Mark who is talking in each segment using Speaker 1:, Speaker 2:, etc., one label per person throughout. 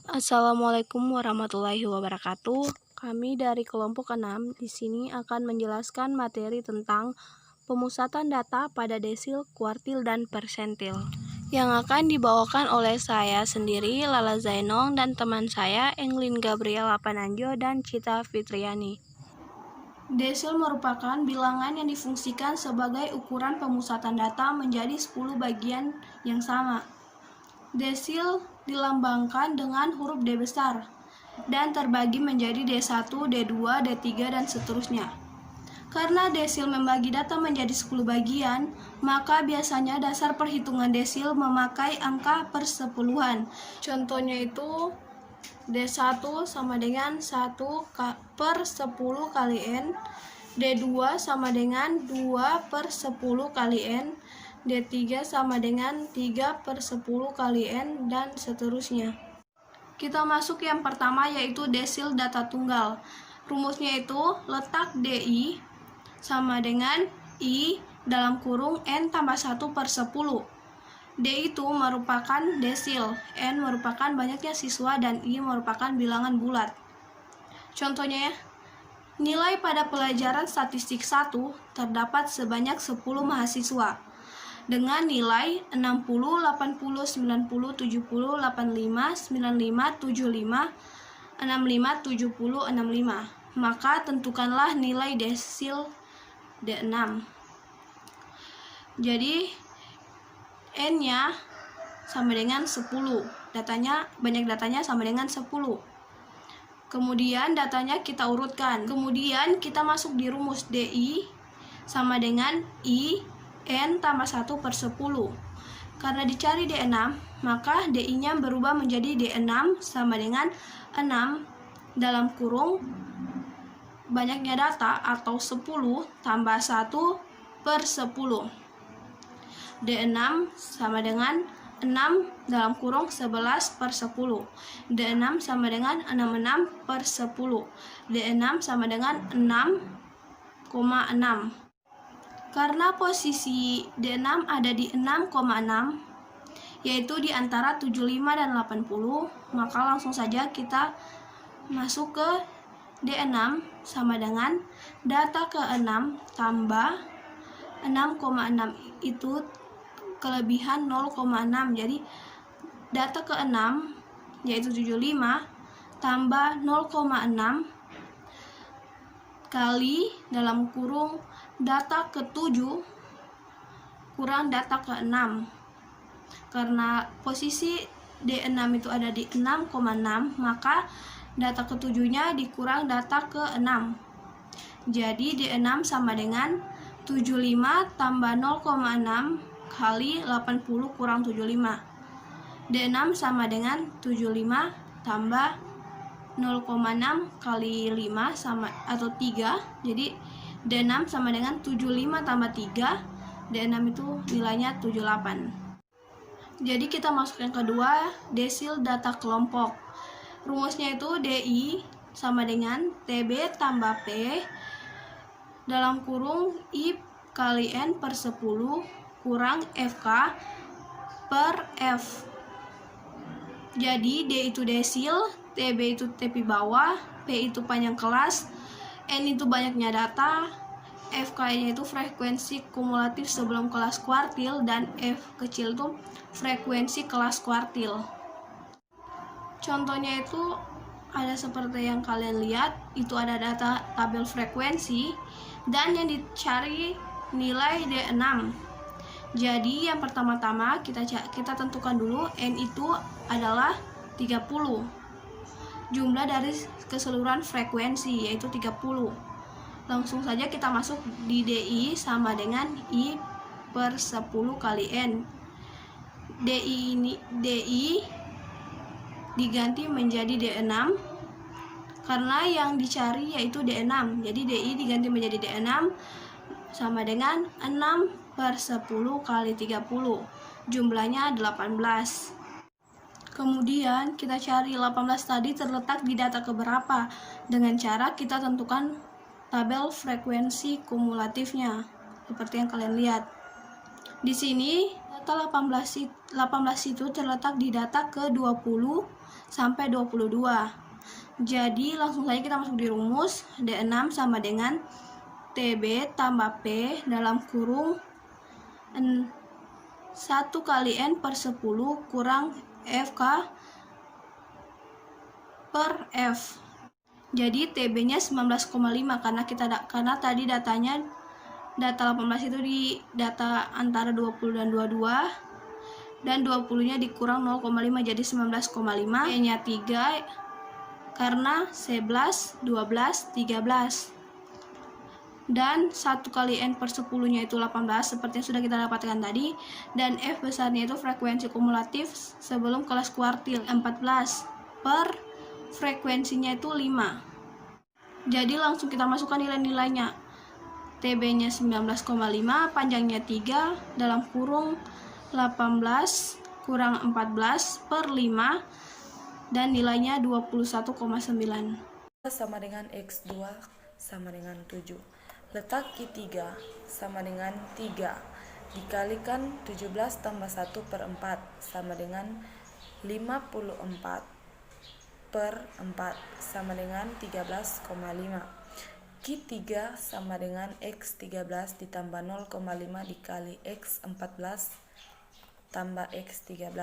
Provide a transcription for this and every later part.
Speaker 1: Assalamualaikum warahmatullahi wabarakatuh. Kami dari kelompok 6 di sini akan menjelaskan materi tentang pemusatan data pada desil, kuartil, dan persentil yang akan dibawakan oleh saya sendiri, Lala Zainong, dan teman saya, Englin Gabriela Pananjo dan Cita Fitriani. Desil merupakan bilangan yang difungsikan sebagai ukuran pemusatan data menjadi 10 bagian yang sama. Desil dilambangkan dengan huruf D besar dan terbagi menjadi D1, D2, D3, dan seterusnya. Karena desil membagi data menjadi 10 bagian, maka biasanya dasar perhitungan desil memakai angka persepuluhan. Contohnya itu D1 sama dengan 1 per 10 kali N, D2 sama dengan 2 per 10 kali N, D3 sama dengan 3 per 10 kali N, dan seterusnya. Kita masuk yang pertama, yaitu desil data tunggal. Rumusnya itu letak DI sama dengan I dalam kurung N tambah 1 per 10. D itu merupakan desil, N merupakan banyaknya siswa, dan I merupakan bilangan bulat. Contohnya ya, nilai pada pelajaran statistik 1 terdapat sebanyak 10 mahasiswa dengan nilai 60, 80, 90, 70, 85, 95, 75, 65, 70, 65. Maka tentukanlah nilai desil D6. Jadi N-nya sama dengan 10. Banyak datanya sama dengan 10. Kemudian datanya kita urutkan. Kemudian kita masuk di rumus DI sama dengan I N tambah 1 per 10. Karena dicari D6, maka DI-nya berubah menjadi D6 sama dengan 6 dalam kurung banyaknya data atau 10 tambah 1 per 10. D6 sama dengan 6 dalam kurung 11 per 10. D6 sama dengan 66 per 10. D6 sama dengan 6,6. Karena posisi D6 ada di 6,6, yaitu di antara 75 dan 80, maka langsung saja kita masuk ke D6 sama dengan data ke-6 tambah 6,6 itu kelebihan 0,6. Jadi data ke-6 yaitu 75 tambah 0,6 kali dalam kurung data ke-7 kurang data ke-6. Karena posisi D6 itu ada di 6,6, maka data ke-7-nya dikurang data ke-6. Jadi D6 sama dengan 75 tambah 0,6 kali 80 kurang 75. D6 sama dengan 75 tambah 0,6 kali 5 sama atau 3. Jadi D6 sama dengan 75 tambah 3. D6 itu nilainya 78. Jadi kita masuk yang kedua, desil data kelompok. Rumusnya itu DI sama dengan TB tambah P dalam kurung I kali N per 10 kurang FK per F. Jadi D itu desil, TB itu tepi bawah, P itu panjang kelas, N itu banyaknya data, FK-nya itu frekuensi kumulatif sebelum kelas kuartil, dan F kecil itu frekuensi kelas kuartil. Contohnya itu ada seperti yang kalian lihat, itu ada data tabel frekuensi dan yang dicari nilai D6. Jadi yang pertama-tama kita tentukan dulu N itu adalah 30. Jumlah dari keseluruhan frekuensi yaitu 30. Langsung saja kita masuk di DI sama dengan I per 10 kali N. DI diganti menjadi D6 karena yang dicari yaitu D6. Jadi DI diganti menjadi D6 sama dengan 6 per 10 kali 30. Jumlahnya 18. Kemudian kita cari 18 tadi terletak di data keberapa dengan cara kita tentukan tabel frekuensi kumulatifnya seperti yang kalian lihat. Di sini data 18 itu terletak di data ke-20 sampai 22. Jadi langsung saja kita masuk di rumus. D6 sama dengan TB tambah P dalam kurung 1 kali N per 10 kurang FK per F. Jadi TB-nya 19,5 karena tadi data 18 itu di data antara 20 dan 22 dan 20-nya dikurang 0,5 jadi 19,5. E-nya 3 karena 11, 12, 13. Dan 1 kali N per 10-nya itu 18 seperti yang sudah kita dapatkan tadi, dan F besarnya itu frekuensi kumulatif sebelum kelas kuartil 14 per frekuensinya itu 5. Jadi langsung kita masukkan nilai-nilainya. TB-nya 19,5, panjangnya 3 dalam kurung 18 kurang 14 per 5 dan nilainya 21,9.
Speaker 2: Sama dengan X2 sama dengan 7. Letak Q3 sama dengan 3 dikalikan 17 tambah 1 per 4 sama dengan 54 per 4 sama dengan 13,5. Q3 sama dengan X13 ditambah 0,5 dikali X14 tambah X13.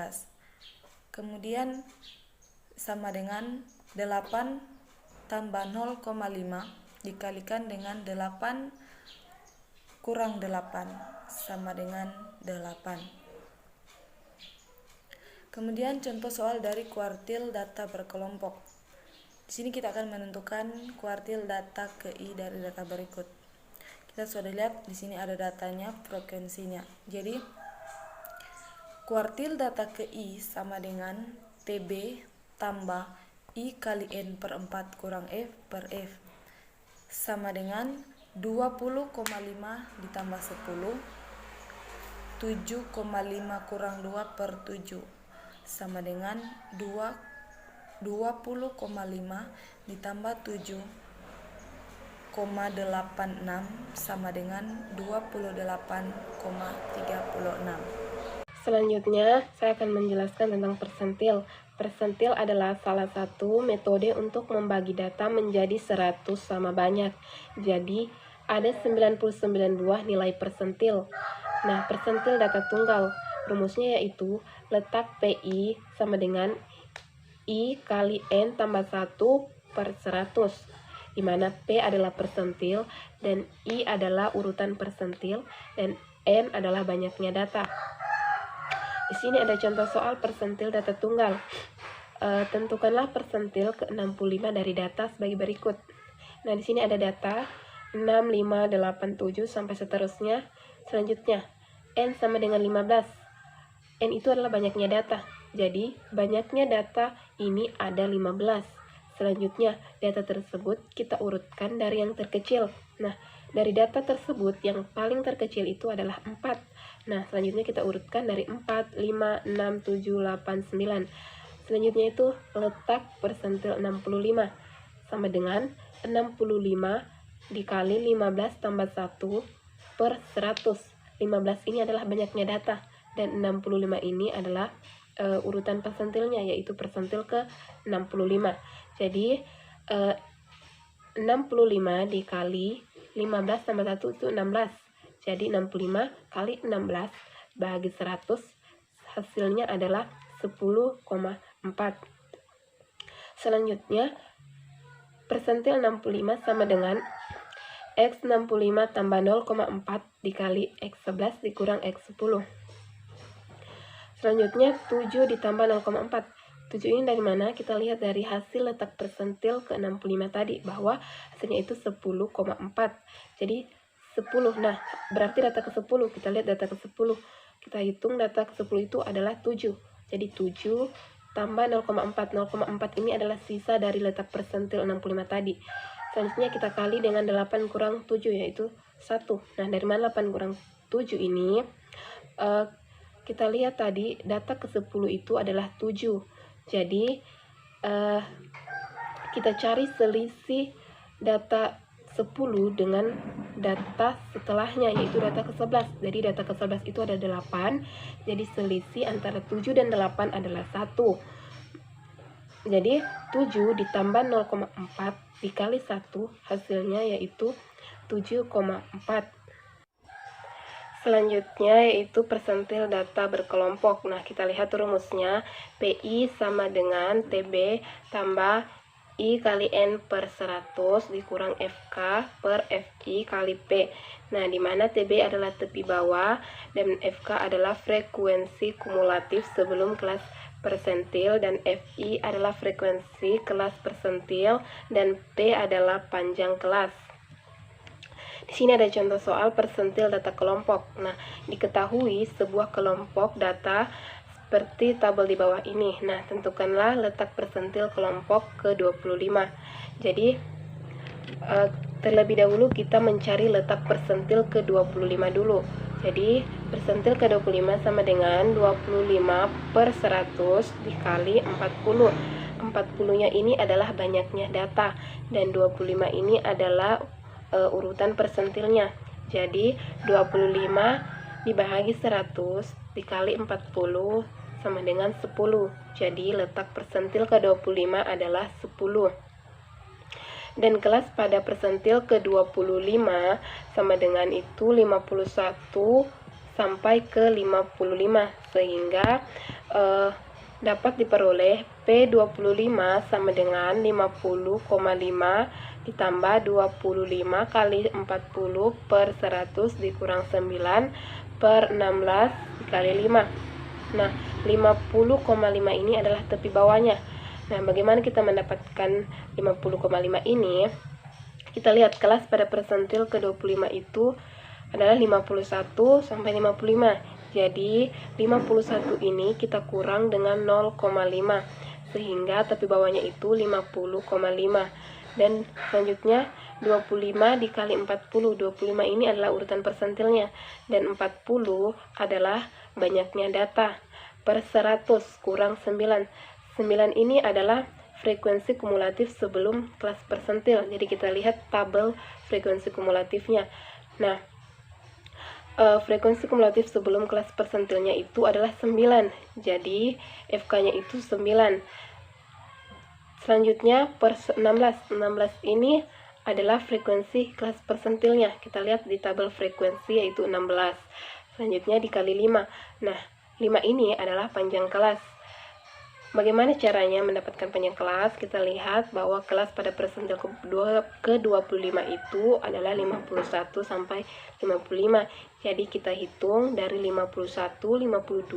Speaker 2: Kemudian sama dengan 8 tambah 0,5 dikalikan dengan 8 kurang 8 sama dengan 8. Kemudian contoh soal dari kuartil data berkelompok. Di sini kita akan menentukan kuartil data KI dari data berikut. Kita sudah lihat di sini ada datanya, frekuensinya. Jadi kuartil data KI sama dengan TB tambah I kali N per 4 kurang F per F sama dengan 20,5 ditambah 10, 7,5 kurang 2 per 7 sama dengan 20,5 ditambah 7,86 sama dengan 28,36.
Speaker 3: Selanjutnya, saya akan menjelaskan tentang persentil. Persentil adalah salah satu metode untuk membagi data menjadi 100 sama banyak. Jadi, ada 99 buah nilai persentil. Nah, persentil data tunggal, rumusnya yaitu letak PI sama dengan I kali N tambah 1 per 100. Di mana P adalah persentil, dan I adalah urutan persentil, dan N adalah banyaknya data. Di sini ada contoh soal persentil data tunggal. Tentukanlah persentil ke-65 dari data sebagai berikut. Nah, di sini ada data 6, 5, 8, 7 sampai seterusnya. Selanjutnya, N sama dengan 15. N itu adalah banyaknya data. Jadi, banyaknya data ini ada 15. Selanjutnya, data tersebut kita urutkan dari yang terkecil. Nah, dari data tersebut yang paling terkecil itu adalah 4. Nah, selanjutnya kita urutkan dari 4, 5, 6, 7, 8, 9. Selanjutnya itu letak persentil 65 sama dengan 65 dikali 15 tambah 1 per 100. 15 ini adalah banyaknya data, dan 65 ini adalah urutan persentilnya, yaitu persentil ke 65. Jadi 65 dikali 15 tambah 1 itu 16. Jadi 65 kali 16 bagi 100 hasilnya adalah 10,4. Selanjutnya persentil 65 sama dengan X65 tambah 0,4 dikali X11 dikurang X10. Selanjutnya 7 ditambah 0,4. 7 ini dari mana? Kita lihat dari hasil letak persentil ke-65 tadi, bahwa hasilnya itu 10,4. Jadi 10. Nah, berarti data ke-10. Kita lihat data ke-10. Kita hitung data ke-10 itu adalah 7. Jadi 7 tambah 0,4. 0,4 ini adalah sisa dari letak persentil 65 tadi. Selanjutnya kita kali dengan 8 kurang 7, yaitu 1. Nah, dari mana 8 kurang 7 ini? Kita lihat tadi data ke-10 itu adalah 7. Jadi kita cari selisih data 10 dengan data setelahnya, yaitu data ke-11. Jadi data ke-11 itu ada 8, jadi selisih antara 7 dan 8 adalah 1. Jadi 7 ditambah 0,4 dikali 1, hasilnya yaitu 7,4. Selanjutnya yaitu persentil data berkelompok. Nah, kita lihat rumusnya. PI sama dengan TB tambah I kali N per 100 dikurang FK per FI kali P. Nah, di mana TB adalah tepi bawah dan FK adalah frekuensi kumulatif sebelum kelas persentil, dan FI adalah frekuensi kelas persentil, dan P adalah panjang kelas. Di sini ada contoh soal persentil data kelompok. Nah, diketahui sebuah kelompok data seperti tabel di bawah ini. Nah, tentukanlah letak persentil kelompok ke-25. Jadi, terlebih dahulu kita mencari letak persentil ke-25 dulu. Jadi, persentil ke-25 sama dengan 25 per 100 dikali 40. 40-nya ini adalah banyaknya data, dan 25 ini adalah urutan persentilnya. Jadi 25 dibagi 100 dikali 40 sama dengan 10. Jadi letak persentil ke-25 adalah 10. Dan kelas pada persentil ke-25 sama dengan itu 51 sampai ke 55, sehingga dapat diperoleh P25 sama dengan 50,5 ditambah 25 kali 40 per 100 dikurang 9 per 16 dikali 5. Nah, 50,5 ini adalah tepi bawahnya. Nah, bagaimana kita mendapatkan 50,5 ini? Kita lihat kelas pada persentil ke-25 itu adalah 51 sampai 55. Jadi 51 ini kita kurang dengan 0,5, sehingga tepi bawahnya itu 50,5. Dan selanjutnya 25 dikali 40. 25 ini adalah urutan persentilnya, dan 40 adalah banyaknya data. Per 100 kurang 9. 9 ini adalah frekuensi kumulatif sebelum kelas persentil. Jadi kita lihat tabel frekuensi kumulatifnya. Nah, frekuensi kumulatif sebelum kelas persentilnya itu adalah 9. Jadi FK-nya itu 9. Selanjutnya per 16. 16 ini adalah frekuensi kelas persentilnya. Kita lihat di tabel frekuensi yaitu 16. Selanjutnya dikali 5. Nah, 5 ini adalah panjang kelas. Bagaimana caranya mendapatkan panjang kelas? Kita lihat bahwa kelas pada persentil ke-25 itu adalah 51 sampai 55. Jadi kita hitung dari 51, 52,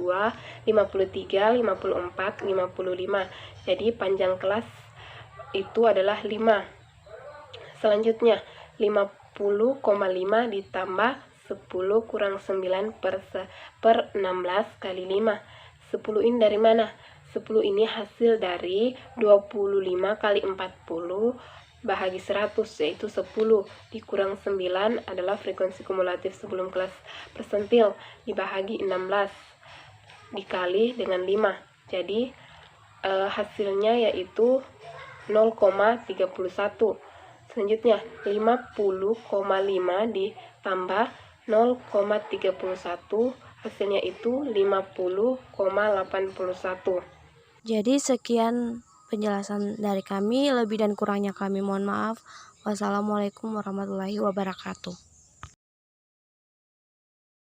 Speaker 3: 53, 54, 55. Jadi panjang kelas itu adalah 5. Selanjutnya 50,5 ditambah 10 kurang 9 per 16 kali 5. 10 ini dari mana? 10 ini hasil dari 25 kali 40 bahagi 100, yaitu 10 dikurang 9 adalah frekuensi kumulatif sebelum kelas persentil, dibahagi 16 dikali dengan 5. Jadi hasilnya yaitu 0,31. Selanjutnya 50,5 ditambah 0,31, hasilnya itu 50,81.
Speaker 1: Jadi sekian penjelasan dari kami, lebih dan kurangnya kami mohon maaf. Wassalamualaikum warahmatullahi wabarakatuh.